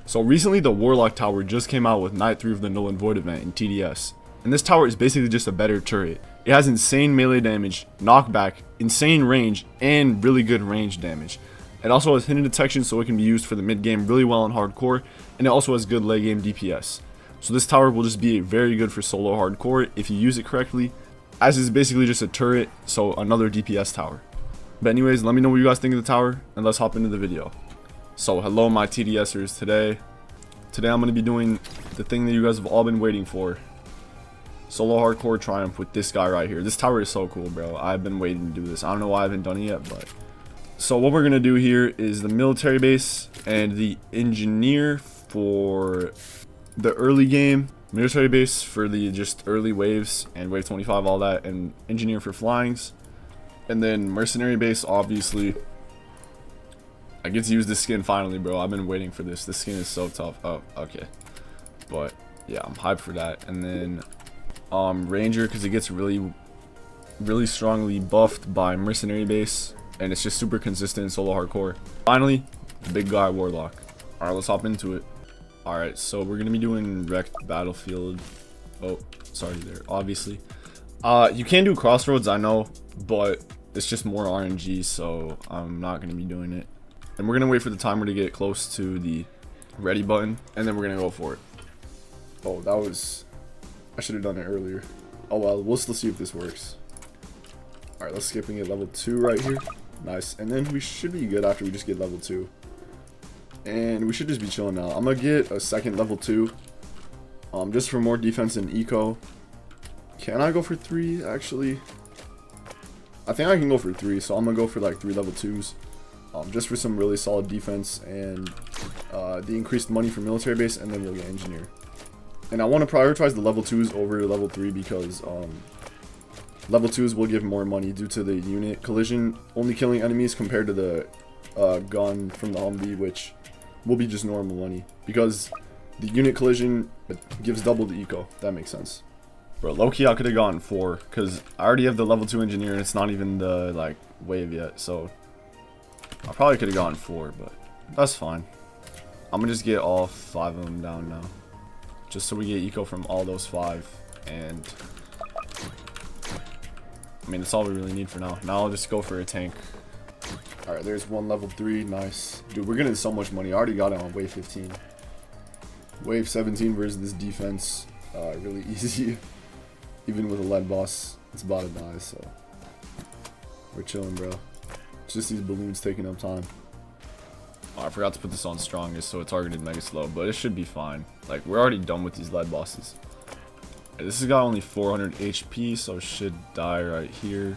So recently the Warlock Tower just came out with Night 3 of the Null and Void event in TDS. And this tower is basically just a better turret. It has insane melee damage, knockback, insane range, and really good range damage. It also has hidden detection, so it can be used for the mid game really well in hardcore, and it also has good late game DPS. So this tower will just be very good for solo hardcore if you use it correctly, as it's basically just a turret, so another DPS tower. But anyways, let me know what you guys think of the tower, and let's hop into the video. So hello my TDSers, today I'm going to be doing the thing that you guys have all been waiting for. Solo hardcore triumph with this guy right here. This tower is so cool, bro. I've been waiting to do this. I don't know why I haven't done it yet, but... So what we're going to do here is the military base and the engineer for the early game. Military base for the just early waves and wave 25, all that. And engineer for flyings. And then mercenary base, obviously. I get to use this skin finally, bro. I've been waiting for this. This skin is so tough. Oh, okay. But yeah, I'm hyped for that. And then ranger, because it gets really strongly buffed by mercenary base, and it's just super consistent in solo hardcore. Finally, the big guy warlock. All right, let's hop into it. All right, so we're gonna be doing wrecked battlefield. Oh, sorry there. Obviously, you can do crossroads, I know, but it's just more RNG, so I'm not gonna be doing it. And we're gonna wait for the timer to get close to the ready button, and then we're gonna go for it. Oh, that was... I should have done it earlier. Oh well, we'll still see if this works. Alright, let's skip and get level 2 right here. Nice. And then we should be good after we just get level 2. And we should just be chilling now. I'm gonna get a second level 2. Just for more defense and eco. Can I go for 3 actually? I think I can go for 3, so I'm gonna go for like 3 level 2s. Just for some really solid defense and the increased money for military base, and then we'll get engineer. And I want to prioritize the level 2s over level 3 because level 2s will give more money due to the unit collision only killing enemies compared to the gun from the Humvee, which will be just normal money. Because the unit collision gives double the eco. That makes sense. Bro, low-key I could have gone 4 because I already have the level 2 engineer and it's not even the like wave yet. So I probably could have gone 4, but that's fine. I'm going to just get all 5 of them down now. Just so we get eco from all those 5, and I mean that's all we really need for now. Now I'll just go for a tank. Alright, there's one level 3, nice. Dude, we're getting so much money. I already got it on wave 15. Wave 17 versus this defense, really easy. Even with a lead boss, it's about to die, so we're chilling, bro. It's just these balloons taking up time. Oh, I forgot to put this on strongest, so it targeted mega slow, but it should be fine. Like, we're already done with these lead bosses. This has got only 400 HP, so it should die right here.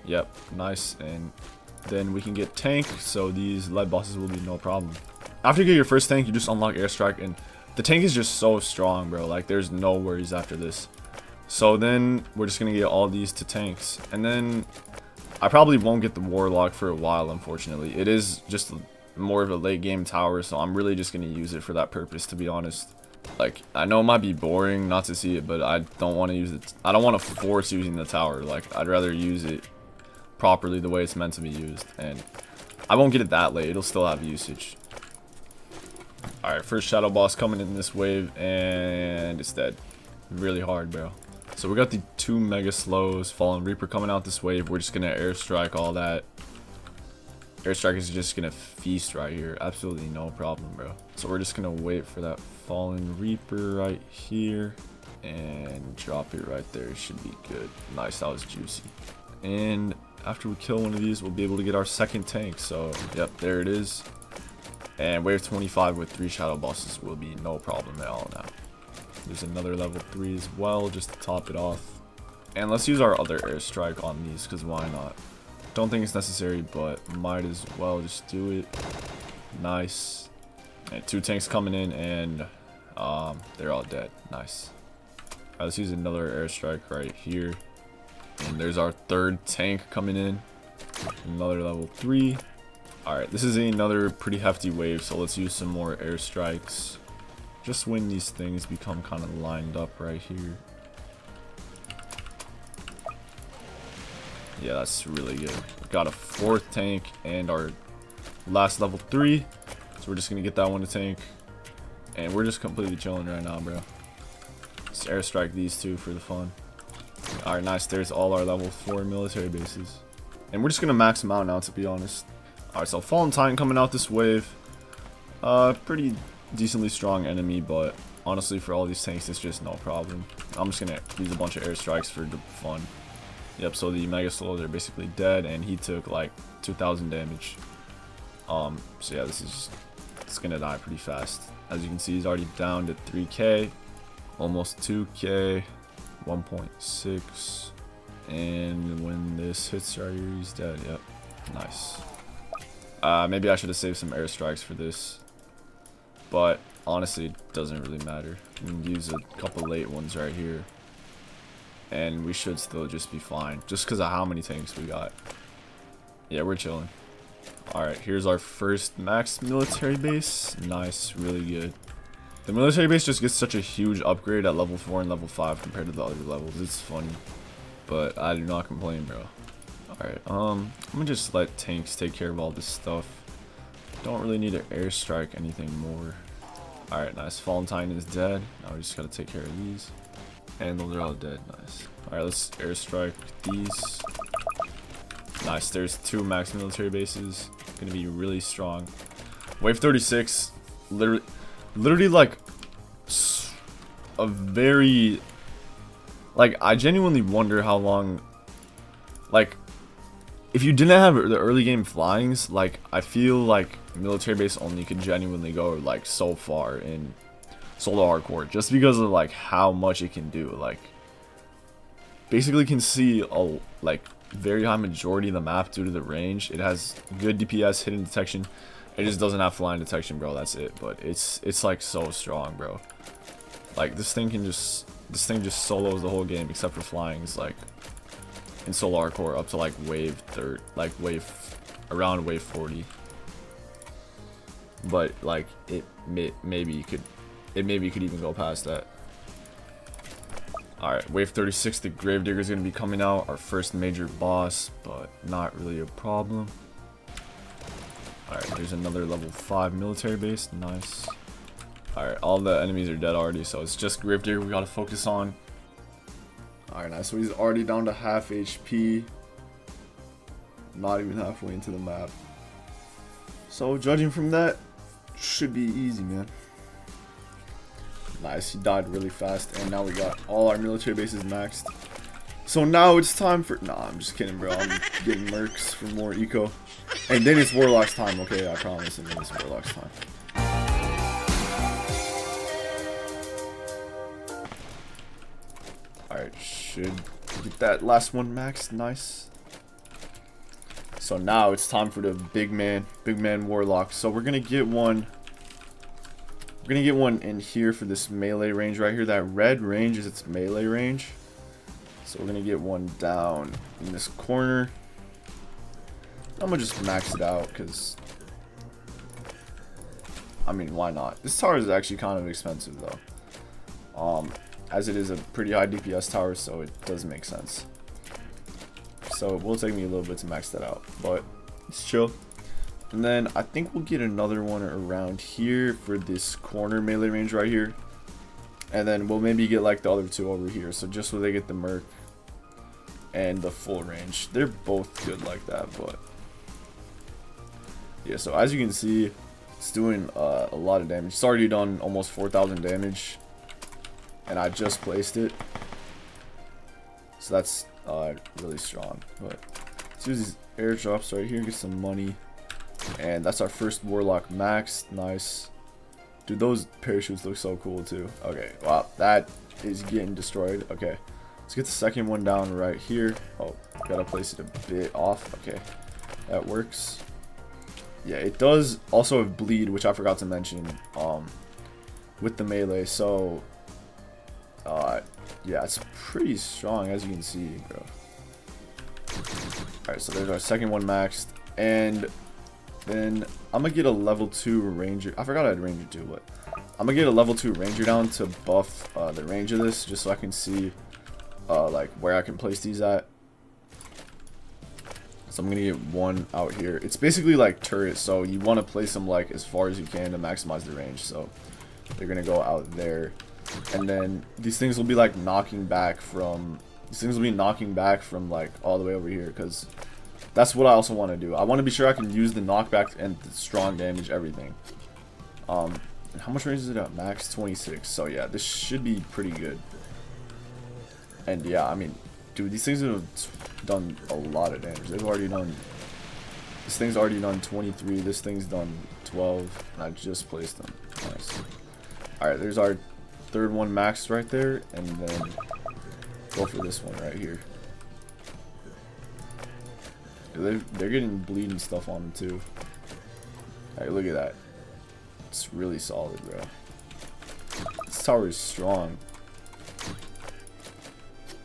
Yep, nice. And then we can get tank, so these lead bosses will be no problem. After you get your first tank, you just unlock airstrike, and the tank is just so strong, bro. Like, there's no worries after this. So then we're just gonna get all these to tanks, and then I probably won't get the warlock for a while, unfortunately. It is just more of a late game tower, so I'm really just going to use it for that purpose, to be honest. Like, I know it might be boring not to see it, but I don't want to use it. I don't want to force using the tower. Like, I'd rather use it properly the way it's meant to be used. And I won't get it that late. It'll still have usage. Alright, first shadow boss coming in this wave, and it's dead. Really hard, bro. So we got the 2 mega slows, Fallen Reaper coming out this wave. We're just gonna airstrike all that. Airstrike is just gonna feast right here. Absolutely no problem, bro. So we're just gonna wait for that Fallen Reaper right here and drop it right there. It should be good. Nice, that was juicy. And after we kill one of these, we'll be able to get our second tank. So yep, there it is. And wave 25 with 3 shadow bosses will be no problem at all now. There's another level 3 as well, just to top it off. And let's use our other airstrike on these, because why not? Don't think it's necessary, but might as well just do it. Nice. And 2 tanks coming in, and they're all dead. Nice. Alright, let's use another airstrike right here. And there's our 3rd tank coming in. Another level 3. Alright, this is another pretty hefty wave, so let's use some more airstrikes. Just when these things become kind of lined up right here. Yeah, that's really good. We got a 4th tank and our last level 3. So we're just gonna get that one to tank. And we're just completely chilling right now, bro. Let's airstrike these two for the fun. Alright, nice. There's all our level 4 military bases. And we're just gonna max them out now, to be honest. Alright, so Fallen Titan coming out this wave. Pretty decently strong enemy, but honestly, for all these tanks, it's just no problem. I'm just gonna use a bunch of airstrikes for the fun. Yep, so the Mega Slows are basically dead, and he took like 2,000 damage. So yeah, it's gonna die pretty fast. As you can see, he's already down to 3k, almost 2k, 1.6, and when this hits right here, he's dead. Yep, nice. Maybe I should have saved some airstrikes for this, but honestly, it doesn't really matter. We can use a couple late ones right here, and we should still just be fine, just because of how many tanks we got. Yeah, we're chilling. Alright, here's our first max military base. Nice, really good. The military base just gets such a huge upgrade at level 4 and level 5 compared to the other levels. It's funny, but I do not complain, bro. Alright, I'm gonna just let tanks take care of all this stuff. Don't really need to airstrike anything more. Alright, nice. Fallen Titan is dead. Now we just gotta take care of these. And those are all dead. Nice. Alright, let's airstrike these. Nice, there's 2 max military bases. Gonna be really strong. Wave 36, literally like a very, like, I genuinely wonder how long, like, if you didn't have the early game flyings, like, I feel like military base only could genuinely go like so far in solo hardcore, just because of like how much it can do. Like, basically can see a like very high majority of the map due to the range. It has good DPS, hidden detection. It just doesn't have flying detection, bro. That's it. But it's like so strong, bro. Like, this thing just solos the whole game except for flyings, like in solo hardcore up to like wave third, like around wave 40. But like maybe you could even go past that. Alright, wave 36, the Gravedigger is going to be coming out. Our first major boss, but not really a problem. Alright, there's another level 5 military base. Nice. Alright, all the enemies are dead already, so it's just Gravedigger we got to focus on. Alright, nice. So he's already down to half HP. Not even halfway into the map. So judging from that, should be easy, man. Nice, he died really fast, and now we got all our military bases maxed. So now it's time for... Nah, I'm just kidding, bro. I'm getting mercs for more eco. And then it's Warlock's time, okay? I promise, and then it's Warlock's time. Alright, should get that last one maxed. Nice. So now it's time for the big man Warlock. So we're gonna get one... We're gonna get one in here for this melee range right here. That red range is its melee range. So we're gonna get one down in this corner. I'm gonna just max it out because, I mean, why not? This tower is actually kind of expensive though. As it is a pretty high DPS tower, so it does make sense. So it will take me a little bit to max that out, but it's chill. And then I think we'll get another one around here for this corner melee range right here. And then we'll maybe get like the other two over here. So just so they get the merc and the full range. They're both good like that, but yeah, so as you can see, it's doing a lot of damage. It's already done almost 4,000 damage. And I just placed it. So that's really strong. But let's use these airdrops right here, get some money. And that's our first Warlock maxed. Nice. Dude, those parachutes look so cool too. Okay, wow, that is getting destroyed. Okay, let's get the second one down right here. Oh, gotta place it a bit off. Okay, that works. Yeah, it does also have bleed, which I forgot to mention, with the melee. So, yeah, it's pretty strong, as you can see, bro. Alright, so there's our second one maxed. And then I'm gonna get a level 2 ranger. I forgot I had ranger too, but I'm gonna get a level 2 ranger down to buff the range of this, just so I can see like where I can place these at. So I'm gonna get one out here. It's basically like turret, so you want to place them like as far as you can to maximize the range. So they're gonna go out there, and then these things will be like knocking back from like all the way over here, because that's what I also want to do. I want to be sure I can use the knockback and the strong damage, everything. How much range is it at? Max 26. So yeah, this should be pretty good. And yeah, I mean, dude, these things have done a lot of damage. They've already done. This thing's already done 23. This thing's done 12. And I just placed them. Nice. All right, there's our third one maxed right there, and then go for this one right here. They're getting bleeding stuff on them too. All right, look at that. It's really solid, bro. This tower is strong.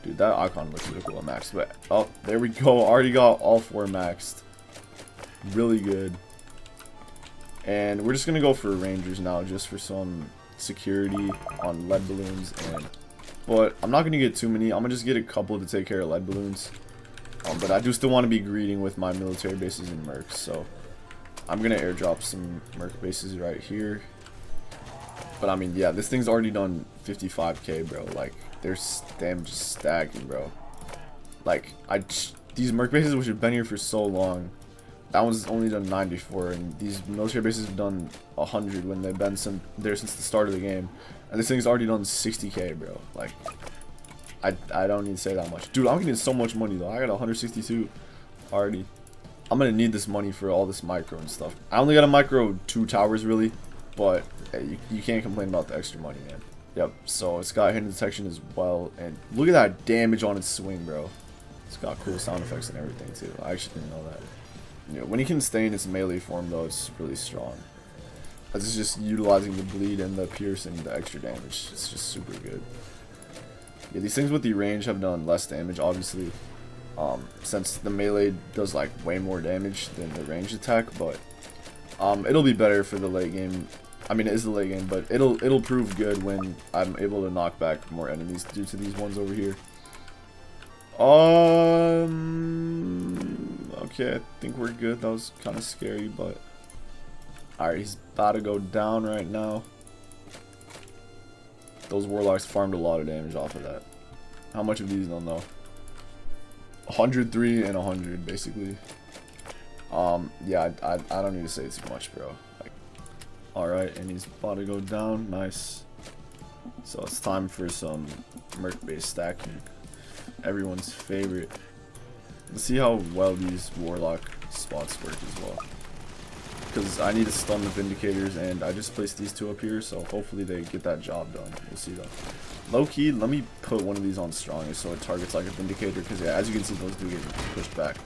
Dude, that icon looks really cool at max. But oh, there we go. Already got all 4 maxed. Really good. And we're just gonna go for rangers now, just for some security on lead balloons. But I'm not gonna get too many. I'm gonna just get a couple to take care of lead balloons. But I do still want to be greeting with my military bases and mercs, so I'm gonna airdrop some merc bases right here. But I mean, yeah, this thing's already done 55k, bro. Like, they're damage stacking, bro. Like, these merc bases, which have been here for so long, that one's only done 94, and these military bases have done 100 when they've been there since the start of the game, and this thing's already done 60k, bro. Like, I don't need to say that much, dude. I'm getting so much money though. I got 162 already. I'm gonna need this money for all this micro and stuff. I only got a micro 2 towers really, but hey, you can't complain about the extra money, man. Yep. So it's got hidden detection as well, and look at that damage on its swing, bro. It's got cool sound effects and everything too. I actually didn't know that. Yeah, when he can stay in its melee form though, it's really strong. It's just utilizing the bleed and the piercing, the extra damage. It's just super good. Yeah, these things with the range have done less damage, obviously, since the melee does like way more damage than the ranged attack. But it'll be better for the late game. I mean, it is the late game, but it'll prove good when I'm able to knock back more enemies due to these ones over here. Okay, I think we're good. That was kind of scary, but alright, he's about to go down right now. Those warlocks farmed a lot of damage off of that. How much of these don't know? 103 and 100 basically. Yeah, I don't need to say too much, bro. Like, alright, and he's about to go down. Nice. So it's time for some merc base stacking. Everyone's favorite. Let's see how well these warlock spots work as well. Because I need to stun the Vindicators, and I just placed these 2 up here, so hopefully they get that job done. We'll see though. Low key, let me put one of these on strongest so it targets like a Vindicator, because yeah, as you can see, those do get pushed back.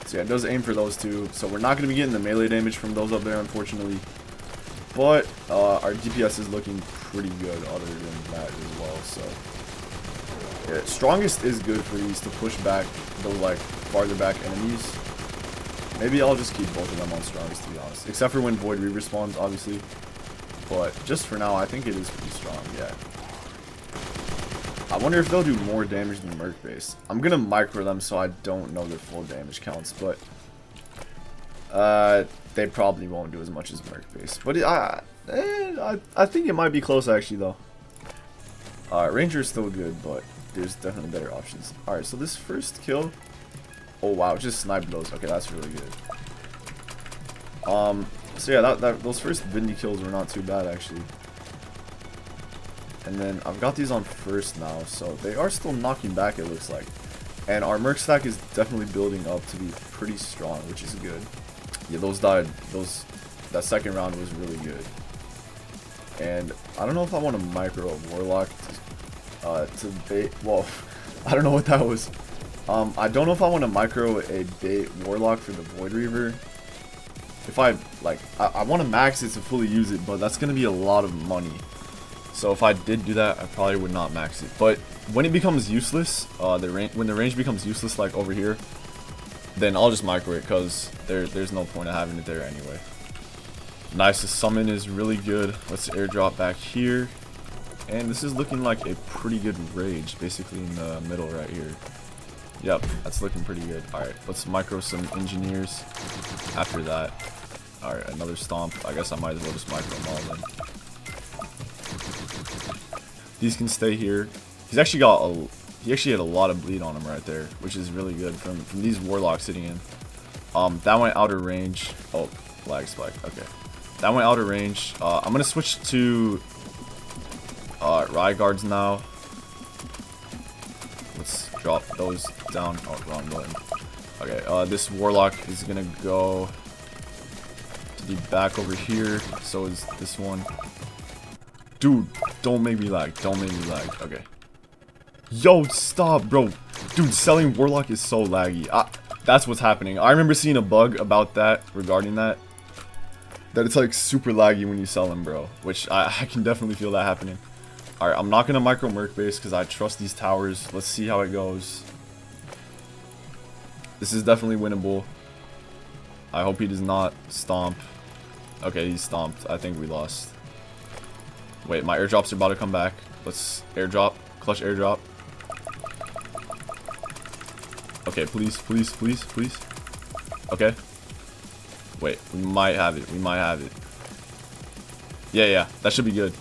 So yeah, it does aim for those 2, so we're not going to be getting the melee damage from those up there, unfortunately. But our DPS is looking pretty good other than that as well, so yeah, strongest is good for these to push back those like farther back enemies. Maybe I'll just keep both of them on strongest, to be honest. Except for when Void respawns, obviously. But just for now, I think it is pretty strong, yeah. I wonder if they'll do more damage than Merc Base. I'm gonna micro them so I don't know their full damage counts, but they probably won't do as much as Merc Base. But I think it might be close, actually, though. Ranger is still good, but there's definitely better options. Alright, so this first kill... Oh wow, just sniped those. Okay, that's really good. So yeah, those first Vindy kills were not too bad actually. And then I've got these on first now, so they are still knocking back, it looks like. And our merc stack is definitely building up to be pretty strong, which is good. Yeah, those died. That second round was really good. And I don't know if I want to micro a warlock to bait. Well, I don't know what that was. I don't know if I want to micro a bait warlock for the Void Reaver. If I want to max it to fully use it, but that's gonna be a lot of money. So if I did do that, I probably would not max it. But when it becomes useless, when the range becomes useless, like over here, then I'll just micro it, because there's no point of having it there anyway. Nice, the summon is really good. Let's airdrop back here. And this is looking like a pretty good rage, basically in the middle right here. Yep, that's looking pretty good. Alright, let's micro some engineers after that. Alright, another stomp. I guess I might as well just micro them all then. These can stay here. He actually had a lot of bleed on him right there, which is really good from these warlocks sitting in. That went out of range. Oh, lag spike. Okay. That went out of range. I'm gonna switch to Riot Guards now. Let's drop those down. Oh, wrong button. Okay, this warlock is gonna go to the back over here. So is this one. Dude, don't make me lag. Don't make me lag. Okay. Yo, stop, bro. Dude, selling warlock is so laggy. That's what's happening. I remember seeing a bug about that, regarding that. That it's like super laggy when you sell them, bro. Which I can definitely feel that happening. Alright, I'm not gonna micro merc base because I trust these towers. Let's see how it goes. This is definitely winnable. I hope he does not stomp. Okay, he stomped. I think we lost. Wait, my airdrops are about to come back. Let's airdrop. Clutch airdrop. Okay, please, please, please, please. Okay. Wait, we might have it. We might have it. Yeah, that should be good.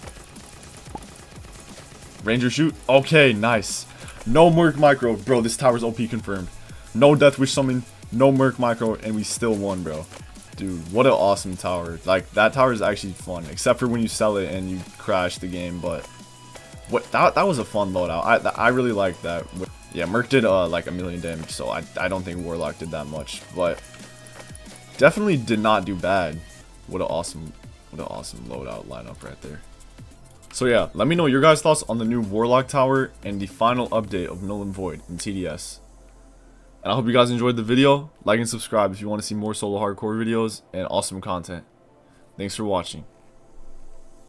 Ranger shoot. Okay, nice. No Merc micro. Bro, this tower's OP confirmed. No Death Wish summon. No Merc micro. And we still won, bro. Dude, what an awesome tower. Like, that tower is actually fun. Except for when you sell it and you crash the game. But what that was a fun loadout. I really like that. Yeah, Merc did like 1,000,000 damage. So I don't think Warlock did that much. But definitely did not do bad. What an awesome loadout lineup right there. So yeah, let me know your guys' thoughts on the new Warlock Tower and the final update of Null and Void in TDS. And I hope you guys enjoyed the video. Like and subscribe if you want to see more solo hardcore videos and awesome content. Thanks for watching.